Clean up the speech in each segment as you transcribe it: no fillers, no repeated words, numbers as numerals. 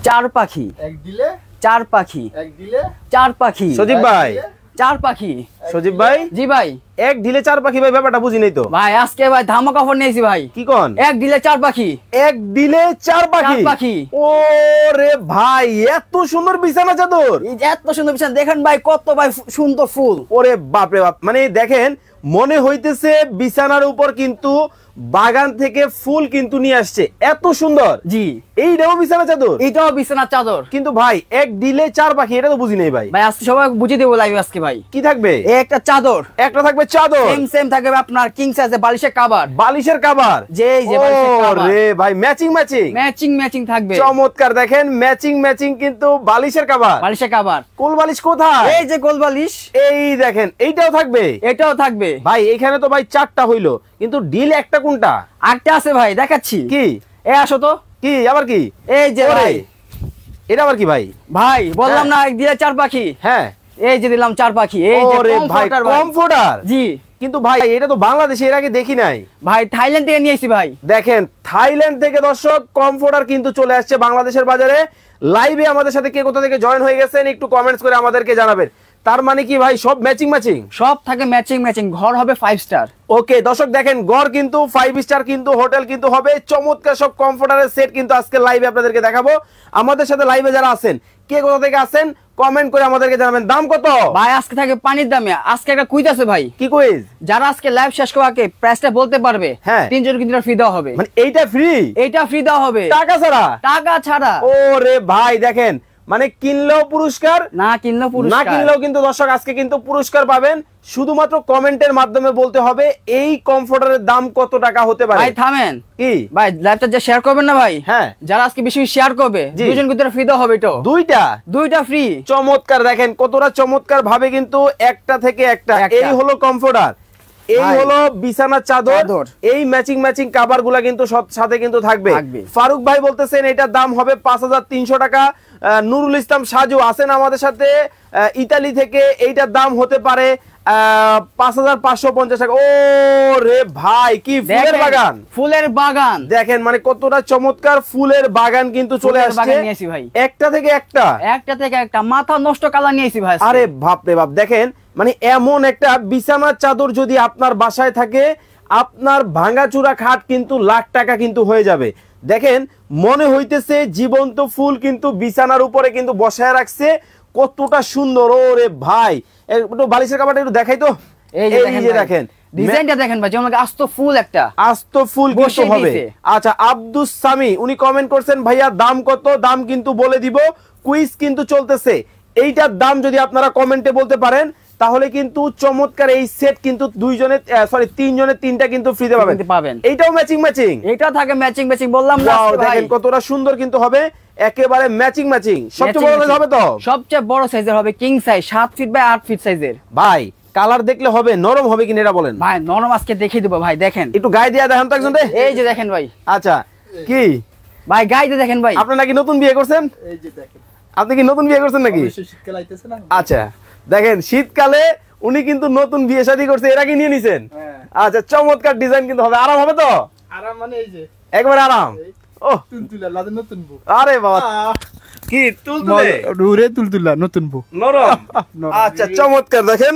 চার পাখি এক দিলে চার পাখি এক দিলে চার পাখি সজীব ভাই চার পাখি সজীব ভাই জি ভাই এক দিলে চার পাখি ভাই ব্যাপারটা বুঝি নাই তো ভাই আজকে ভাই ধামাকা অফার নিয়েছি ভাই কি কোন এক দিলে চার পাখি এক দিলে চার পাখি চার পাখি ও রে ভাই এত সুন্দর বিছানা চাদর এই যে এত সুন্দর বিছানা দেখেন ভাই কত ভাই সুন্দর ফুল ওরে বাপ রে বাপ মানে দেখেন মনে হইতেছে বিছানার উপর কিন্তু বাগান থেকে ফুল কিন্তু নিয়ে আসছে এত সুন্দর জি এইটাও বিছানা চাদর এইটাও বিছানার চাদর কিন্তু ভাই এক দিলে চার পাখি এটা তো বুঝি নাই ভাই ভাই আজকে সবাই বুঝিয়ে দেবো লাইভ আজকে ভাই কি থাকবে এই একটা চাদর একটা থাকবে চাদর সেম সেম থাকবে আপনার কিং সাইজে বালিশের কভার বালিশের কভার যে এই যে বালিশের কভার রে ভাই ম্যাচিং ম্যাচিং ম্যাচিং ম্যাচিং থাকবে চমৎকার দেখেন ম্যাচিং ম্যাচিং কিন্তু বালিশের কভার বালিশের কভার কোল বালিশ কোথায় এই যে গোল বালিশ এই দেখেন এইটাও থাকবে এটাও থাকবে ভাই এখানে তো ভাই চারটা হইলো কিন্তু ডিল একটা কোনটা আরেকটা আছে ভাই দেখাচ্ছি কি এ আসো তো কি আবার কি এই যে ওরে, ভাই এটা আবার কি ভাই ভাই বললাম না এক দিয়ে চার পাখি হ্যাঁ এই যে দিলাম চার পাখি এই যে ওরে ভাই কমফোর্টার ভাই কমফোর্টার জি কিন্তু ভাই এটা তো বাংলাদেশে এর আগে দেখি নাই ভাই থাইল্যান্ড থেকে নিয়ে এসেছি ভাই দেখেন থাইল্যান্ড থেকে দর্শক কমফোর্টার কিন্তু চলে আসছে বাংলাদেশের বাজারে লাইভে আমাদের সাথে কে কোথা থেকে জয়েন হয়ে গেছেন একটু কমেন্টস করে আমাদেরকে জানাবেন তার মানে কি ভাই সব ম্যাচিং ম্যাচিং সব থাকে ম্যাচিং ম্যাচিং ঘর হবে 5 স্টার ওকে দর্শক দেখেন গড় কিন্তু 5 স্টার কিন্তু হোটেল কিন্তু হবে চমৎকার সব কমফোর্টারের সেট কিন্তু আজকে লাইভে আপনাদেরকে দেখাবো আমাদের সাথে লাইভে যারা আছেন কে কোথা থেকে আছেন কমেন্ট করে আমাদেরকে জানাবেন দাম কত ভাই আজকে থাকে পানির দামে আজকে একটা কুইজ আছে ভাই কি কুইজ যারা আজকে লাইভ শেষ করার আগে প্রাইসটা বলতে পারবে হ্যাঁ। তিনজন কিন্তু ফ্রি দেওয়া হবে মানে এইটা ফ্রি এইটা ফ্রি দেওয়া হবে টাকা ছাড়া টাকা ছাড়া ওরে ভাই দেখেন মানে কিনলেও পুরস্কার না কিনলেও না পুরস্কার কিনলেও কিন্তু দর্শক আজকে কিন্তু পুরস্কার পাবেন শুধুমাত্র কমেন্টের মাধ্যমে বলতে হবে এই কমফোর্টারের দাম কত টাকা হতে পারে ভাই থামেন কি ভাই লাইভটা যে শেয়ার করবেন না ভাই হ্যাঁ যারা আজকে বেশি শেয়ার করবে জি। দুজন কিন্তু ফ্রি দেওয়া হবে তো দুইটা ফ্রি চমৎকার দেখেন কতটা চমৎকার ভাবে কিন্তু একটা থেকে একটা এই হলো কমফোর্টার এই ভাই। হলো বিছানার চাদর চাদর। এই ম্যাচিং ম্যাচিং কাভার গুলা কিন্তু সাথে কিন্তু থাকবে থাকবে। ফারুক ভাই বলতেছেন এটার দাম হবে 5300 টাকা নুরুল ইসলাম সাজু আছেন আমাদের সাথে ইতালি থেকে এইটার দাম হতে পারে 5550 টাকা ও রে ভাই কি ফুলের দেখেন, বাগান ফুলের বাগান দেখেন মানে কতটা চমৎকার ফুলের বাগান কিন্তু চলে ফুলের আসছে বাগান নিয়েছি ভাই একটা থেকে একটা একটা থেকে একটা মাথা নষ্ট কালার নিয়েছি ভাই আজকে। আরে বাপ রে বাপ দেখেন মানে এমন একটা বিছানার চাদর যদি আপনার বাসায় থাকে আপনার ভাঙাচুরা খাট কিন্তু লাখ টাকা কিন্তু হয়ে যাবে দেখেন মনে হইতেছে জীবন্ত ফুল কিন্তু বিছানার উপরে কিন্তু বসায় রাখছে কতটা সুন্দর ওরে ভাই একটু বালিশের কাপড়টা একটু দেখাই তো এই যে দেখেন দেখেন ডিজাইনটা দেখেন ভাই যেমন আস্ত ফুল একটা আস্ত ফুল কিন্তু বসিয়ে হবে দিয়েছে। আচ্ছা আব্দুস সামি উনি কমেন্ট করছেন ভাইয়া দাম কত দাম কিন্তু বলে দিব কুইজ কিন্তু চলতেছে এইটার দাম যদি আপনারা কমেন্টে বলতে পারেন তাহলে কিন্তু চমৎকার এই সেট কিন্তু তিনজনের তিনটা কিন্তু ফ্রিতে পাবেন এইটাও ম্যাচিং ম্যাচিং এটা থাকে ম্যাচিং ম্যাচিং বললাম না ওয়াও আজকে ভাই দেখেন কতটা সুন্দর কিন্তু হবে একেবারে ম্যাচিং ম্যাচিং সবচেয়ে বড় Matching হবে তো সবচেয়ে বড় সাইজের হবে king size 7 feet by 8 feet সাইজের ভাই কালার দেখলে হবে নরম হবে কিনা এটা বলেন ভাই নরম আজকে দেখিয়ে দেবো ভাই দেখেন একটু গায়ে দিয়ে দেখেন তো একজন রে এই যে দেখেন ভাই আচ্ছা কি ভাই গাইতে দেখেন ভাই আপনি নাকি নতুন বিয়ে করছেন এই যে দেখেন আপনি কি নতুন বিয়ে করছেন নাকি অবশ্যই শীতকাল আইতেছে না আচ্ছা দেখেন শীতকালে উনি কিন্তু নতুন বিয়ে শাদী করছে এর আগে নিয়ে নিছেন হ্যাঁ আচ্ছা চমৎকার ডিজাইন কিন্তু হবে আরাম হবে তো আরাম মানে এই যে একবার আরাম ও তুলতুলা লাদে নতুন বউ আরে বাবা কি তুলতুলে রুরে তুলতুলা নতুন বউ নরম আচ্ছা চমৎকার দেখেন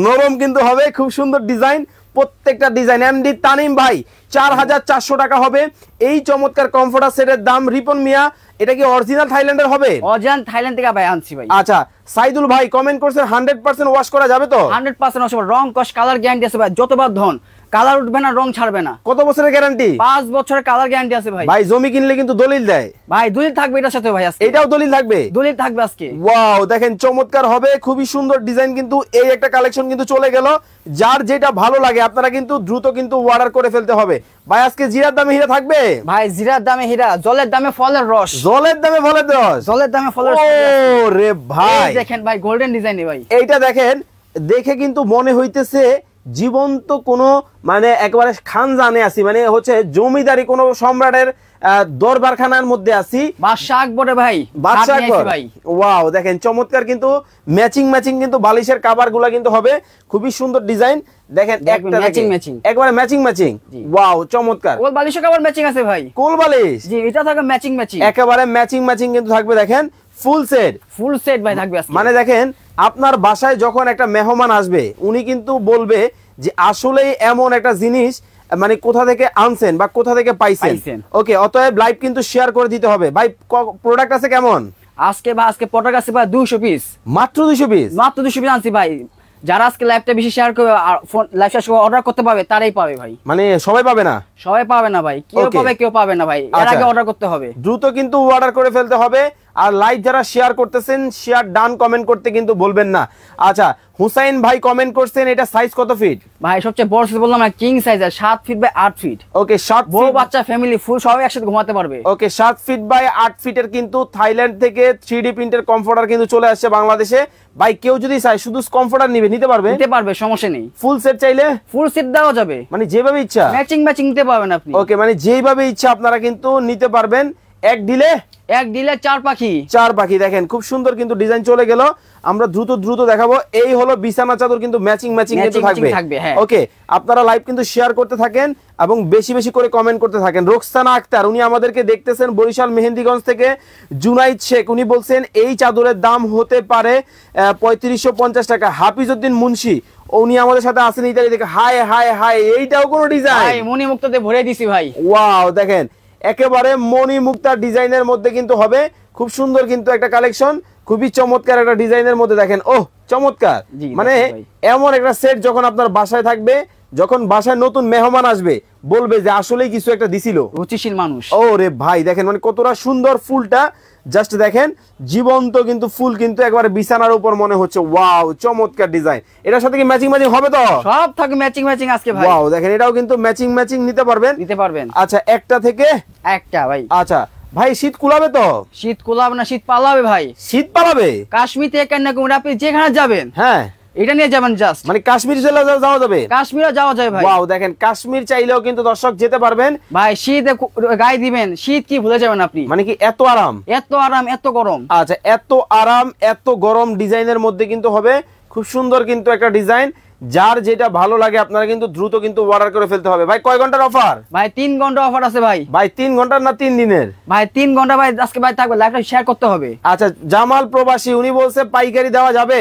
নরম কিন্তু হবে খুব সুন্দর ডিজাইন প্রত্যেকটা ডিজাইন এমডি তানিম ভাই 4400 টাকা হবে এই চমৎকার কমফোর্টার সেটের দাম রিপন মিয়া এটা কি অরিজিনাল থাইল্যান্ডের হবে অজান থাইল্যান্ড থেকে ভাই আনছি ভাই আচ্ছা সাইদুল ভাই কমেন্ট করছেন 100% ওয়াশ করা যাবে তো 100% অসম রং কস কালার গ্যারান্টি আছে ভাই যতবার ধন কালার উঠবে না রং ছাড়বে না কত বছরের গ্যারান্টি 5 বছরের কালার গ্যারান্টি আছে ভাই ভাই জমি কিনলে কিন্তু দলিল দেয় ভাই দলিল থাকবে এটার সাথে ভাই আজকে এটাও দলিল থাকবে দলিল থাকবে আজকে ওয়াও দেখেন চমৎকার হবে খুবই সুন্দর ডিজাইন কিন্তু এই একটা কালেকশন কিন্তু চলে গেল যার যেটা ভালো লাগে আপনারা কিন্তু দ্রুত কিন্তু অর্ডার করে ফেলতে হবে ভাই আজকে জিরার দামে হীরা থাকবে ভাই জিরার দামে হীরা জলের দামে ফলের রস জলের দামে ফলের রস জলের দামে ফলের রস ও রে ভাই এই দেখেন ভাই গোল্ডেন ডিজাইনে ভাই এইটা দেখেন দেখে কিন্তু মনে হইতেছে জীবন্ত কোনো মানে একেবারে খানজানে আছি মানে হচ্ছে জমিদারি কোনো সম্রাটের দরবারখানার মধ্যে আছি। বাদশাহ আকবরে ভাই, বাদশাহ হাত নিয়ে আকবর, আসি ভাই। ওয়াও দেখেন চমৎকার কিন্তু ম্যাচিং কিন্তু বালিশের কভার গুলা কিন্তু হবে খুবই সুন্দর ডিজাইন। দেখেন একটা ম্যাচিং একবারে ম্যাচিং ওয়াও চমৎকার। কোল বালিশও আবার ম্যাচিং আছে ভাই, কোল বালিশ জি এটা থাকবে ম্যাচিং একেবারে ম্যাচিং কিন্তু থাকবে। দেখেন ফুল সেট ভাই থাকবে আজকে। মানে দেখেন আপনার বাসায় যখন একটা মেহমান আসবে উনি কিন্তু বলবে যে আসলেই এমন একটা জিনিস মানে কোথা থেকে আনছেন বা কোথা থেকে পাইছেন। ওকে, অতএব লাইভ কিন্তু শেয়ার করে দিতে হবে। ভাই প্রোডাক্ট আছে কেমন আজকে? ভাই আজকে প্রোডাক্ট আছে ভাই 200 পিস, মাত্র 200 পিস আনছি ভাই। যারা আজকে লাইভটা বেশি শেয়ার করবে আর ফোন লাইভ শেয়ার করে অর্ডার করতে পারবে তারাই পাবে ভাই, মানে সবাই পাবে না? সবাই পাবে না ভাই, কেউ পাবে কেউ পাবে না ভাই, এর আগে অর্ডার করতে হবে, দ্রুত কিন্তু অর্ডার করে ফেলতে হবে। আর লাইভ যারা শেয়ার করতেছেন শেয়ার ডান কমেন্ট করতে কিন্তু বলবেন না। আচ্ছা, হুসাইন ভাই কমেন্ট করছেন এটা সাইজ কত ফিট? ভাই সবচেয়ে বড় সাইজ বললাম না, king size, 7 feet by 8 feet. Okay, 7 বড় বাচ্চা ফ্যামিলি ফুল সবাই একসাথে ঘুমাতে পারবে। ওকে, 7 ফিট বাই 8 ফিটের কিন্তু থাইল্যান্ড থেকে 3D প্রিন্টের কমফোর্টার কিন্তু চলে আসছে বাংলাদেশে। ভাই কেউ যদি চায় শুধু কমফোর্টার নিতে পারবে, সমস্যা নেই। ফুল সেট চাইলে ফুল সেট দেওয়া যাবে, মানে যেভাবে ইচ্ছা ম্যাচিং নিতে পারবেন আপনি। ওকে, মানে যেভাবে ইচ্ছা আপনারা কিন্তু নিতে পারবেন। এক দিলে 4 পাখি। দেখেন খুব সুন্দর কিন্তু ডিজাইন চলে গেল। আমরা দ্রুত দেখাবো। এই হলো বিছানা চাদর কিন্তু ম্যাচিং কিন্তু থাকবে। ওকে, আপনারা লাইভ কিন্তু শেয়ার করতে থাকেন এবং বেশি করে কমেন্ট করতে থাকেন। রোকসানা আক্তার উনি আমাদেরকে দেখতেছেন বরিশাল মেহেন্দিগঞ্জ থেকে। জুনাইদ শেখ উনি বলছেন এই চাদরের দাম হতে পারে 3550 টাকা। হাফিজউদ্দিন মুন্সি উনি আমাদের সাথে আছেন ইতালি থেকে। হাই এইটাও কোন ডিজাইন? ভাই মণিমুক্তাতে ভরে দিছি ভাই। ওয়াও, দেখেন একেবারে মণিমুক্তা ডিজাইনের মধ্যে কিন্তু হবে। খুব সুন্দর কিন্তু একটা কালেকশন, খুবই চমৎকার একটা ডিজাইনের মধ্যে। দেখেন ওহ চমৎকার, মানে এমন একটা সেট যখন আপনার বাসায় থাকবে, যখন বাসায় নতুন মেহমান আসবে বলবে যে আসলেই কিছু একটা দিছিল, রুচিশীল মানুষ। ওরে ভাই দেখেন মানে কতটা সুন্দর ফুলটা, জাস্ট দেখেন জীবন্ত কিন্তু ফুল কিন্তু একবারে বিছানার উপর মনে হচ্ছে। ওয়াও চমৎকার ডিজাইন। এটার সাথে কি ম্যাচিং হবে তো? সব থাকে ম্যাচিং আজকে ভাই। ওয়াও দেখেন এটাও কিন্তু ম্যাচিং নিতে পারবেন। আচ্ছা, একটা থেকে একটা ভাই। আচ্ছা ভাই, শীত কুলাবে তো? শীত কুলাবে না, শীত পালাবে ভাই। শীত পালাবে? কাশ্মীর থেকে কন্যাকুমারী আপনি যেখানে যাবেন, হ্যাঁ এটা নিয়ে যাবেন জাস্ট, মানে কাশ্মীর চলে যাওয়া যাবে, কাশ্মীরে যাওয়া যায় ভাই। ওয়াও দেখেন কাশ্মীর চাইলেও কিন্তু দর্শক যেতে পারবেন ভাই। শীতে গায়ে দিবেন, শীত কি ভুলে যাবেন আপনি, মানে কি এত আরাম এত গরম। আচ্ছা, এত আরাম এত গরম ডিজাইনের মধ্যে কিন্তু হবে। খুব সুন্দর কিন্তু একটা ডিজাইন। যার যেটা ভালো লাগে আপনারা কিন্তু দ্রুত কিন্তু অর্ডার করে ফেলতে হবে। ভাই কয় ঘন্টার অফার? ভাই 3 ঘন্টা অফার আছে ভাই। ভাই 3 ঘন্টার না 3 দিনের? ভাই 3 ঘন্টা ভাই, আজকে ভাই থাকবে, লাইভটা শেয়ার করতে হবে। আচ্ছা, জামাল প্রবাসী উনি বলছে পাইকারি দেওয়া যাবে?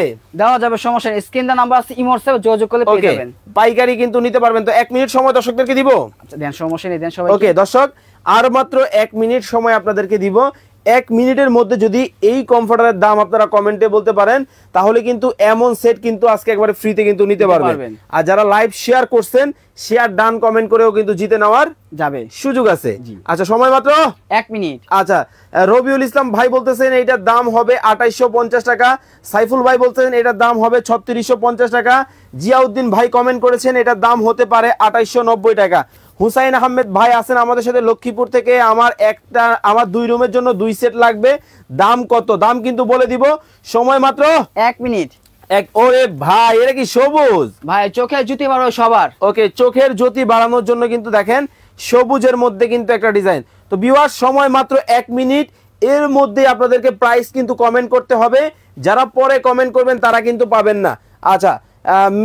সমস্যা নেই, স্ক্রিন দা নাম্বার আছে, ইমো হোয়াটসঅ্যাপে যোগাযোগ করলে পেয়ে যাবেন। পাইকারি কিন্তু নিতে পারবেন। তো 1 মিনিট সময় দর্শকদেরকে দিব। আচ্ছা দেন, সমস্যা নেই, দেন সবাই। ওকে দর্শক, আর মাত্র 1 মিনিট সময় আপনাদেরকে দিব। 1 মিনিটের মধ্যে যদি এই কমফোর্টারের দাম আপনারা কমেন্টে বলতে পারেন তাহলে কিন্তু এমন সেট কিন্তু আজকে একবারে ফ্রিতে কিন্তু নিতে পারবেন। আর যারা লাইভ শেয়ার করছেন শেয়ার ডান কমেন্ট করেও কিন্তু জিতে নেওয়ার যাবে সুযোগ আছে। আচ্ছা, সময় মাত্র 1 মিনিট। আচ্ছা, রবিউল ইসলাম ভাই বলতেছেন এটার দাম হবে 2850 টাকা। সাইফুল ভাই বলতেছেন এটার দাম হবে 3650 টাকা। জিয়াউদ্দিন ভাই কমেন্ট করেছেন এটার দাম হতে পারে 2890 টাকা। হুসাইন আহমেদ ভাই আছেন আমাদের সাথে লক্ষ্মীপুর থেকে। আমার 2 রুমের জন্য 2 সেট লাগবে। দাম কত? দাম কিন্তু বলে দিব। সময় মাত্র 1 মিনিট। ওরে ভাই, এটা কি সবুজ? ভাই চোখের জ্যোতি বাড়ানো সবার। ওকে, চোখের জ্যোতি বাড়ানোর জন্য কিন্তু দেখেন সবুজের মধ্যে কিন্তু একটা ডিজাইন। তো ভিউয়ার্স, সময় মাত্র 1 মিনিট। এর মধ্যে আপনাদেরকে প্রাইস কিন্তু কমেন্ট করতে হবে। যারা পরে কমেন্ট করবেন তারা কিন্তু পাবেন না। আচ্ছা,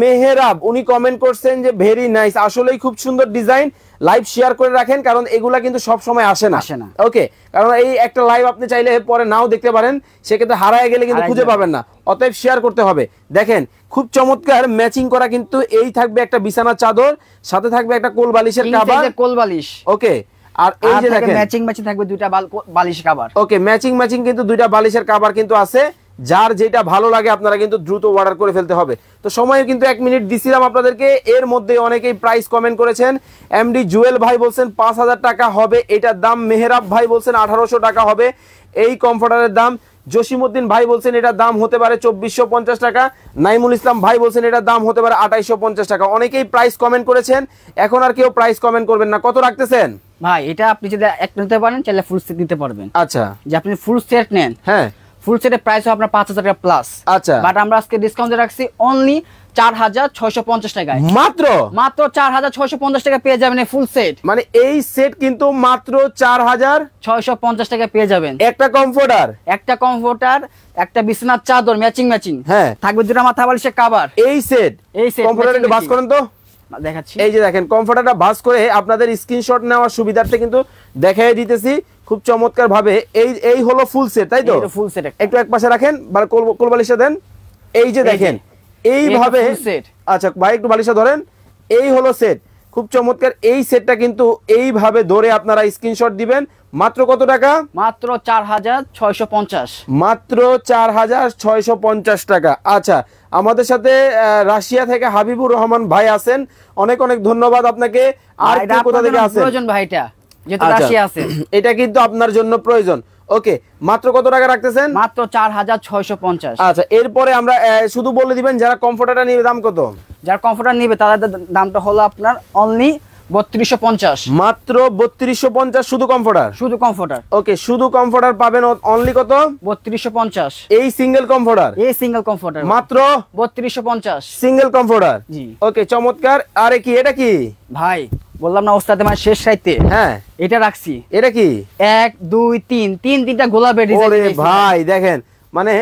মেহেরাব উনি কমেন্ট করছেন যে ভেরি নাইস, আসলেই খুব সুন্দর ডিজাইন। লাইভ শেয়ার করে রাখেন, কারণ এগুলা কিন্তু সব সময় আসে না। ওকে, কারণ এই একটা লাইভ আপনি চাইলে পরে নাও দেখতে পারেন, সেক্ষেত্রে হারায় গেলে কিন্তু খুঁজে পাবেন না। অতএব শেয়ার করতে হবে। দেখেন খুব চমৎকার ম্যাচিং করা কিন্তু এই থাকবে একটা বিছানা চাদর, সাথে থাকবে একটা কোল বালিশের কভার, কোল বালিশ। ওকে, আর এই যে দেখেন ম্যাচিং থাকবে 2টা বালিশ কভার। ওকে, ম্যাচিং কিন্তু 2টা বালিশের কভার কিন্তু আছে। যার যেটা ভালো লাগে আপনারা কিন্তু দ্রুত অর্ডার করে ফেলতে হবে। তো সময় কিন্তু 1 মিনিট দিছিলাম আপনাদেরকে। এর মধ্যে অনেকেই প্রাইস কমেন্ট করেছেন। এমডি জুয়েল ভাই বলছেন 5000 টাকা হবে এটার দাম। মেহেরাব ভাই বলছেন 1800 টাকা হবে এই কমফোর্টারের দাম। জসিমউদ্দিন ভাই বলছেন এটার দাম হতে পারে 2450 টাকা। নাইমুল ইসলাম ভাই বলছেন এটার দাম হতে পারে 2850 টাকা। অনেকেই প্রাইস কমেন্ট করেছেন, এখন আর কেউ প্রাইস কমেন্ট করবেন না। কত রাখতেছেন ভাই? এটা আপনি যদি একটা নিতে পারেন চাইলে ফুল সেট নিতে পারবেন। আচ্ছা, যে আপনি ফুল সেট নেন, হ্যাঁ ফুল সেটের প্রাইস আপনার 5000 টাকা প্লাস। আচ্ছা বাট আমরা আজকে ডিসকাউন্টে রাখছি অনলি 4650 টাকায়। মাত্র মাত্র 4650 টাকা পেয়ে যাবেন এই ফুল সেট। মানে এই সেট কিন্তু মাত্র 4650 টাকা পেয়ে যাবেন। একটা কমফোর্টার, একটা কমফোর্টার, একটা বিছানার চাদর ম্যাচিং ম্যাচিং, হ্যাঁ থাকবে দুটো মাথা বালিশের কভার। এই সেট কমফোর্টার একটু ভাঁজ করেন তো, দেখাচ্ছি। এই যে দেখেন কমফোর্টারটা ভাঁজ করে আপনাদের স্ক্রিনশট নেওয়ার সুবিধার্থে কিন্তু দেখাই দিতেছি খুব চমৎকার ভাবে। এই হলো ফুল সেট, তাই তো? ফুল সেট একটু এক পাশে রাখেন, কোল বালিশে দেন। এই যে দেখেন এইভাবে, আচ্ছা ভাই একটু বালিশা ধরেন। এই হলো সেট, খুব চমৎকার। এই সেটটা কিন্তু এইভাবে ধরে আপনারা স্ক্রিনশট দিবেন। মাত্র কত টাকা? মাত্র 4650। মাত্র 4650 টাকা। আচ্ছা, আমাদের সাথে রাশিয়া থেকে হাবিবুর রহমান ভাই আছেন, অনেক অনেক ধন্যবাদ আপনাকে। আর কোথা থেকে আছেন? প্রয়োজন ভাইটা যেটা রাশিয়া আছে, এটা কিন্তু আপনার জন্য প্রয়োজন। ওকে, মাত্র কত টাকা রাখতেছেন? মাত্র 4650। আচ্ছা, এরপরে আমরা শুধু বলে দিবেন যারা কমফোর্টারটা নিবে দাম কত? যারা কমফোর্টার নিবে তাদের দামটা হলো আপনার অনলি 3250। মাত্র 3250 শুধু কমফোর্টার, শুধু কমফোর্টার। ওকে, শুধু কমফোর্টার পাবেন অনলি কত? 3250। এই সিঙ্গেল কমফোর্টার, এই সিঙ্গেল কমফোর্টার মাত্র 3250 সিঙ্গেল কমফোর্টার। জি, ওকে, চমৎকার। আরে কি এটা? কি ভাই বললাম না ওস্তাদ মানে শেষ সাইতে, হ্যাঁ এটা রাখছি। এটা কি? 1 2 3 তিনটা গোলাপের ডিজাইন। ওরে ভাই দেখেন, মানে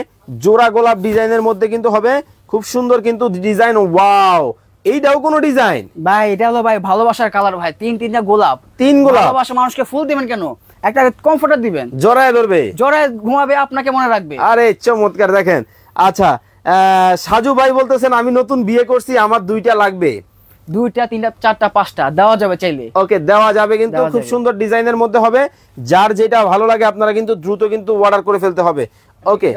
জোড়া গোলাপ ডিজাইনের মধ্যে কিন্তু হবে, খুব সুন্দর কিন্তু ডিজাইন। ওয়াও, এইটাও কোনো ডিজাইন ভাই? এটা হলো ভাই ভালোবাসার কালার ভাই, তিনটা গোলাপ। তিন গোলাপ। ভালোবাসা মানুষকে ফুল দিবেন কেন, একটা কমফোর্টার দিবেন, জড়ায় ধরবে, জড়ায় ঘুমাবে, আপনাকে মনে রাখবে। আরে চমৎকার দেখেন। আচ্ছা, সাজু ভাই বলতেছেন আমি নতুন বিয়ে করছি, আমার দুইটা লাগবে। 2টা 3টা 4টা 5টা দেওয়া যাবে চাইলে। ওকে, দেওয়া যাবে, কিন্তু খুব সুন্দর ডিজাইনের মধ্যে হবে। যার যেটা ভালো লাগে আপনারা কিন্তু দ্রুত কিন্তু অর্ডার করে ফেলতে হবে। ওকে,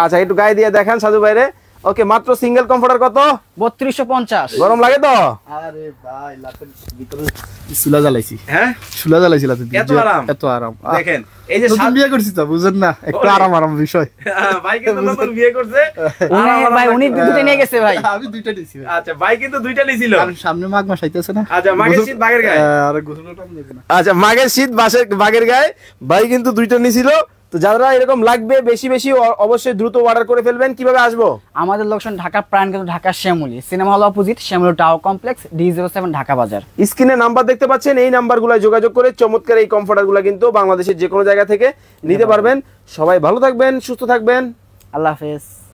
আচ্ছা একটু গায়ে দিয়ে দেখান সাজু ভাইরে। ওকে, মাত্র সিঙ্গেল কমফোর্টার কত? 3250। গরম লাগে তো? আরে ভাই লাতের ভিতরে চুলা জ্বালাইছি, হ্যাঁ চুলা জ্বালাইছি লাতের ভিতরে, এত আরাম, এত আরাম। দেখেন এই যে নতুন বিয়ে করছি তো বুঝেন না, একটু আরাম আরাম বিষয়। ভাই কিন্তু নতুন বিয়ে করছে, ভাই উনি দুটো নিয়ে গেছে ভাই। আমি দুইটা দিছি। আচ্ছা, ভাই কিন্তু দুইটা নিছিল, কারণ সামনে মাঘ মাস আইতেছে না। আচ্ছা, মাঘের শীত বাগের গায়ে, আরে গোসলটা নেবে না। আচ্ছা মাঘের শীত বাগের গায়ে ভাই কিন্তু দুইটা নিছিল। তো যারা এরকম লাগবে বেশি বেশি অবশ্যই দ্রুত অর্ডার করে ফেলবেন। কিভাবে আসবো? আমাদের লোকেশন ঢাকা প্রাণকেন্দ্র, Dhaka Shyamoli cinema hall opposite Shyamoli tower complex, D07 Dhaka বাজার। স্ক্রিনে নাম্বার দেখতে পাচ্ছেন, এই নাম্বারগুলোয় যোগাযোগ করে চমৎকার এই কমফোর্টারগুলো কিন্তু বাংলাদেশের যে কোনো জায়গা থেকে নিতে পারবেন। সবাই ভালো থাকবেন, সুস্থ থাকবেন, আল্লাহ হাফেজ।